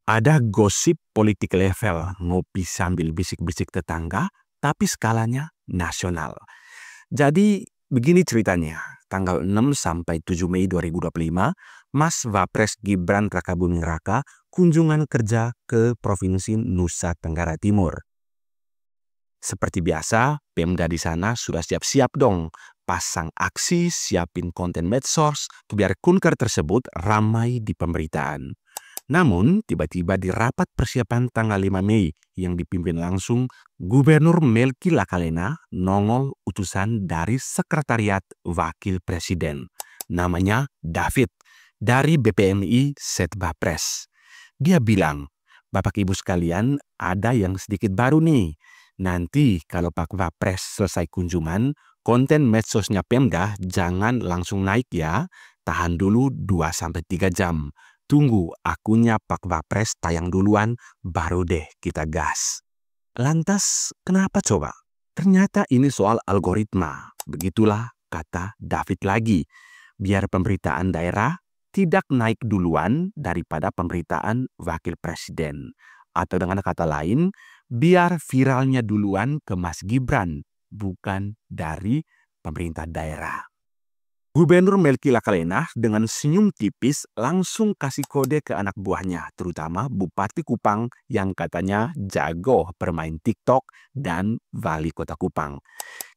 Ada gosip politik level ngopi sambil bisik-bisik tetangga, tapi skalanya nasional. Jadi begini ceritanya, tanggal 6 sampai 7 Mei 2025, Mas Wapres Gibran Rakabuming Raka kunjungan kerja ke Provinsi Nusa Tenggara Timur. Seperti biasa, Pemda di sana sudah siap-siap dong, pasang aksi, siapin konten medsos, biar kunker tersebut ramai di pemberitaan. Namun, tiba-tiba di rapat persiapan tanggal 5 Mei yang dipimpin langsung Gubernur Melki Lakalena nongol utusan dari Sekretariat Wakil Presiden. Namanya David, dari BPMI Setbapres. Dia bilang, Bapak Ibu sekalian, ada yang sedikit baru nih. Nanti kalau Pak Wapres selesai kunjungan, konten medsosnya Pemda jangan langsung naik ya. Tahan dulu 2-3 jam. Tunggu akunnya Pak Wapres tayang duluan, baru deh kita gas. Lantas kenapa coba? Ternyata ini soal algoritma. Begitulah kata David lagi. Biar pemberitaan daerah tidak naik duluan daripada pemberitaan wakil presiden. Atau dengan kata lain, biar viralnya duluan ke Mas Gibran, bukan dari pemerintah daerah. Gubernur Melki Lakalena dengan senyum tipis langsung kasih kode ke anak buahnya, terutama Bupati Kupang yang katanya jago bermain TikTok dan Wali Kota Kupang.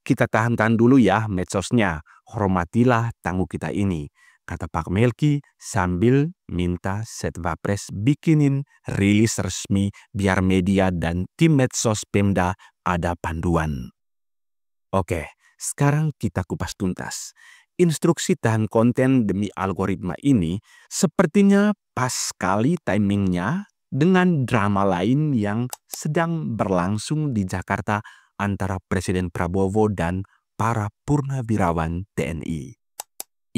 Kita tahan-tahan dulu ya medsosnya, hormatilah tamu kita ini, kata Pak Melki sambil minta Setwapres bikinin rilis resmi biar media dan tim medsos Pemda ada panduan. Oke, sekarang kita kupas tuntas. Instruksi tahan konten demi algoritma ini sepertinya pas sekali timingnya dengan drama lain yang sedang berlangsung di Jakarta antara Presiden Prabowo dan para purnawirawan TNI.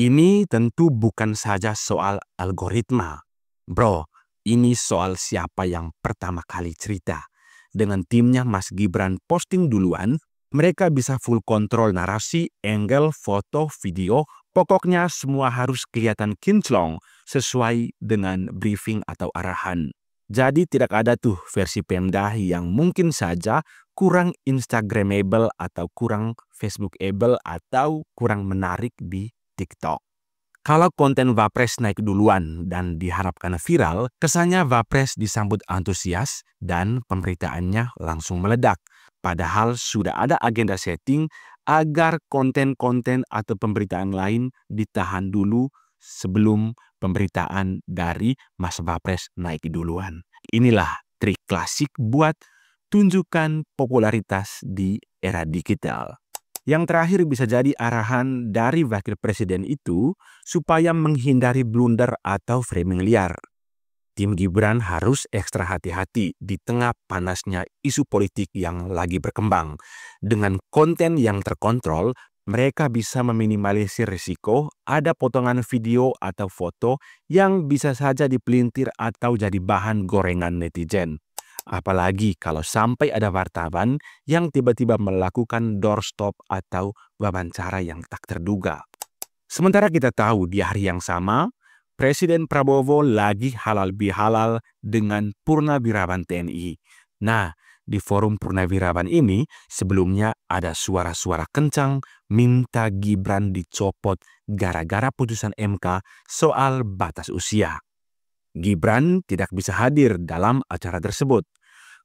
Ini tentu bukan saja soal algoritma. Bro, ini soal siapa yang pertama kali cerita. Dengan timnya Mas Gibran posting duluan, mereka bisa full kontrol narasi, angle, foto, video. Pokoknya semua harus kelihatan kinclong sesuai dengan briefing atau arahan. Jadi tidak ada tuh versi Pemda yang mungkin saja kurang Instagramable atau kurang Facebookable atau kurang menarik di TikTok. Kalau konten Wapres naik duluan dan diharapkan viral, kesannya Wapres disambut antusias dan pemberitaannya langsung meledak. Padahal sudah ada agenda setting agar konten-konten atau pemberitaan lain ditahan dulu sebelum pemberitaan dari Mas Wapres naik duluan. Inilah trik klasik buat tunjukkan popularitas di era digital. Yang terakhir bisa jadi arahan dari wakil presiden itu supaya menghindari blunder atau framing liar. Tim Gibran harus ekstra hati-hati di tengah panasnya isu politik yang lagi berkembang. Dengan konten yang terkontrol, mereka bisa meminimalisir risiko ada potongan video atau foto yang bisa saja dipelintir atau jadi bahan gorengan netizen. Apalagi kalau sampai ada wartawan yang tiba-tiba melakukan doorstop atau wawancara yang tak terduga. Sementara kita tahu di hari yang sama, Presiden Prabowo lagi halal bihalal dengan purnawirawan TNI. Nah, di forum purnawirawan ini sebelumnya ada suara-suara kencang minta Gibran dicopot gara-gara putusan MK soal batas usia. Gibran tidak bisa hadir dalam acara tersebut.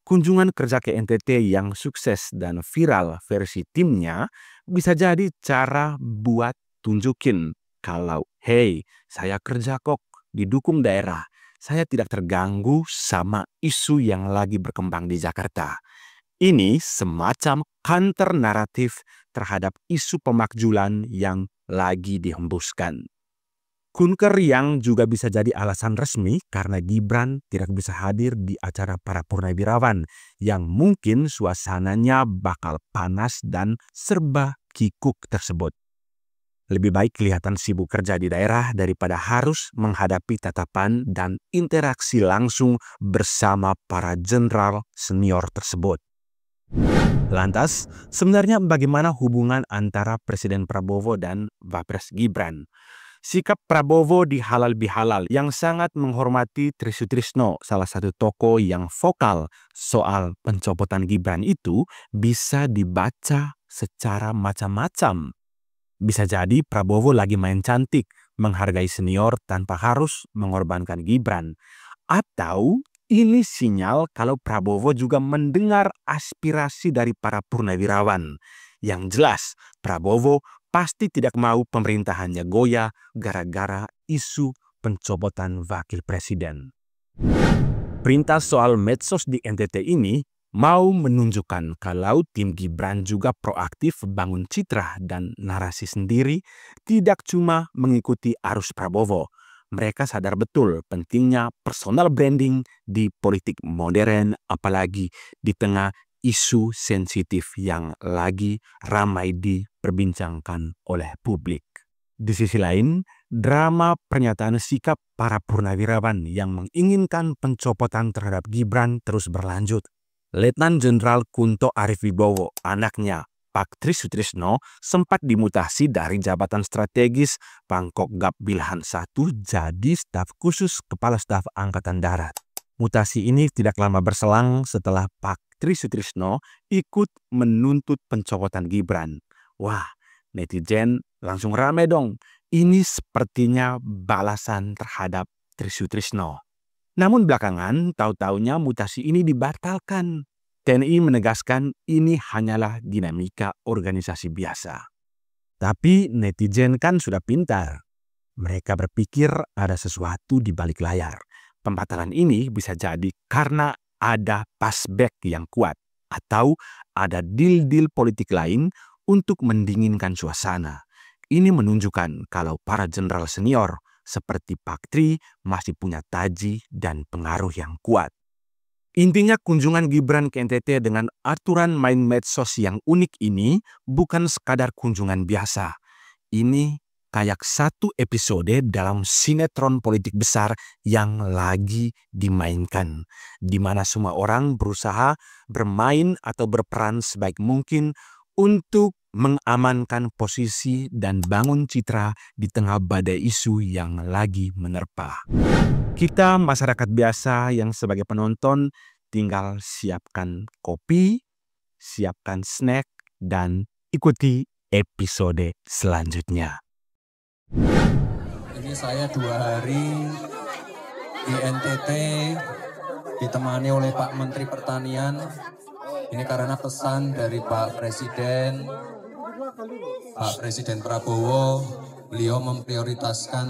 Kunjungan kerja ke NTT yang sukses dan viral versi timnya bisa jadi cara buat tunjukin kalau, hey, saya kerja kok, didukung daerah. Saya tidak terganggu sama isu yang lagi berkembang di Jakarta. Ini semacam counter naratif terhadap isu pemakzulan yang lagi dihembuskan. Kunker yang juga bisa jadi alasan resmi karena Gibran tidak bisa hadir di acara para purnawirawan yang mungkin suasananya bakal panas dan serba kikuk tersebut. Lebih baik kelihatan sibuk kerja di daerah daripada harus menghadapi tatapan dan interaksi langsung bersama para jenderal senior tersebut. Lantas, sebenarnya bagaimana hubungan antara Presiden Prabowo dan Wapres Gibran? Sikap Prabowo di halal bihalal yang sangat menghormati Trisutrisno, salah satu tokoh yang vokal soal pencopotan Gibran itu bisa dibaca secara macam-macam. Bisa jadi Prabowo lagi main cantik, menghargai senior tanpa harus mengorbankan Gibran. Atau ini sinyal kalau Prabowo juga mendengar aspirasi dari para purnawirawan. Yang jelas, Prabowo pasti tidak mau pemerintahannya goyah gara-gara isu pencopotan wakil presiden. Perintah soal medsos di NTT ini mau menunjukkan kalau tim Gibran juga proaktif bangun citra dan narasi sendiri, tidak cuma mengikuti arus Prabowo. Mereka sadar betul pentingnya personal branding di politik modern, apalagi di tengah isu sensitif yang lagi ramai diperbincangkan oleh publik. Di sisi lain, drama pernyataan sikap para purnawirawan yang menginginkan pencopotan terhadap Gibran terus berlanjut. Letnan Jenderal Kunto Arif Wibowo, anaknya Pak Trisutrisno, sempat dimutasi dari jabatan strategis Pangkogap Wilhan I jadi staf khusus Kepala Staf Angkatan Darat. Mutasi ini tidak lama berselang setelah Pak Trisutrisno ikut menuntut pencopotan Gibran. Wah, netizen langsung rame dong. Ini sepertinya balasan terhadap Trisutrisno. Namun belakangan, tahu-taunya mutasi ini dibatalkan. TNI menegaskan ini hanyalah dinamika organisasi biasa. Tapi netizen kan sudah pintar. Mereka berpikir ada sesuatu di balik layar. Pembatalan ini bisa jadi karena ada pasbek yang kuat atau ada deal-deal politik lain untuk mendinginkan suasana. Ini menunjukkan kalau para jenderal senior seperti Pak Tri masih punya taji dan pengaruh yang kuat. Intinya kunjungan Gibran ke NTT dengan aturan main medsos yang unik ini bukan sekadar kunjungan biasa. Ini kayak satu episode dalam sinetron politik besar yang lagi dimainkan, di mana semua orang berusaha bermain atau berperan sebaik mungkin untuk mengamankan posisi dan bangun citra di tengah badai isu yang lagi menerpa. Kita masyarakat biasa yang sebagai penonton tinggal siapkan kopi, siapkan snack, dan ikuti episode selanjutnya. Ini saya 2 hari di NTT ditemani oleh Pak Menteri Pertanian. Ini karena pesan dari Pak Presiden Prabowo, beliau memprioritaskan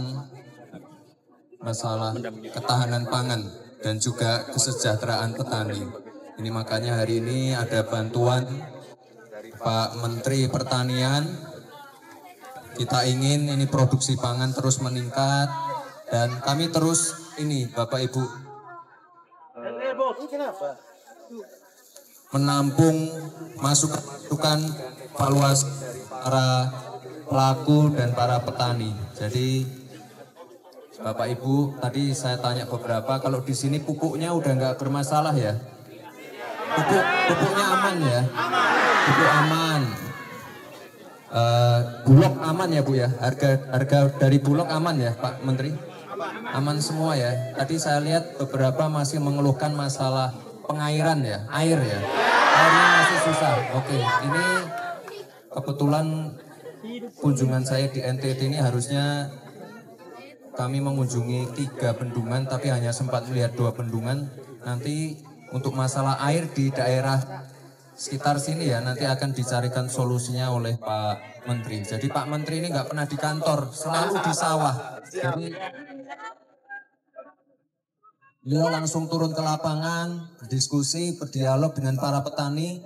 masalah ketahanan pangan dan juga kesejahteraan petani. Ini makanya hari ini ada bantuan Pak Menteri Pertanian. Kita ingin ini produksi pangan terus meningkat dan kami terus ini Bapak Ibu menampung masukan valuasi dari para pelaku dan para petani. Jadi Bapak Ibu tadi saya tanya beberapa, kalau di sini pupuknya udah nggak bermasalah ya? Pupuknya aman ya? Pupuk aman. Bulog aman ya Bu ya? Harga dari Bulog aman ya Pak Menteri? Aman semua ya? Tadi saya lihat beberapa masih mengeluhkan masalah pengairan ya? Air ya? Airnya masih susah. Oke, ini kebetulan kunjungan saya di NTT ini harusnya kami mengunjungi 3 bendungan tapi hanya sempat melihat 2 bendungan. Nanti untuk masalah air di daerah sekitar sini ya nanti akan dicarikan solusinya oleh Pak Menteri. Jadi Pak Menteri ini nggak pernah di kantor, selalu di sawah. Jadi beliau langsung turun ke lapangan, berdiskusi, berdialog dengan para petani.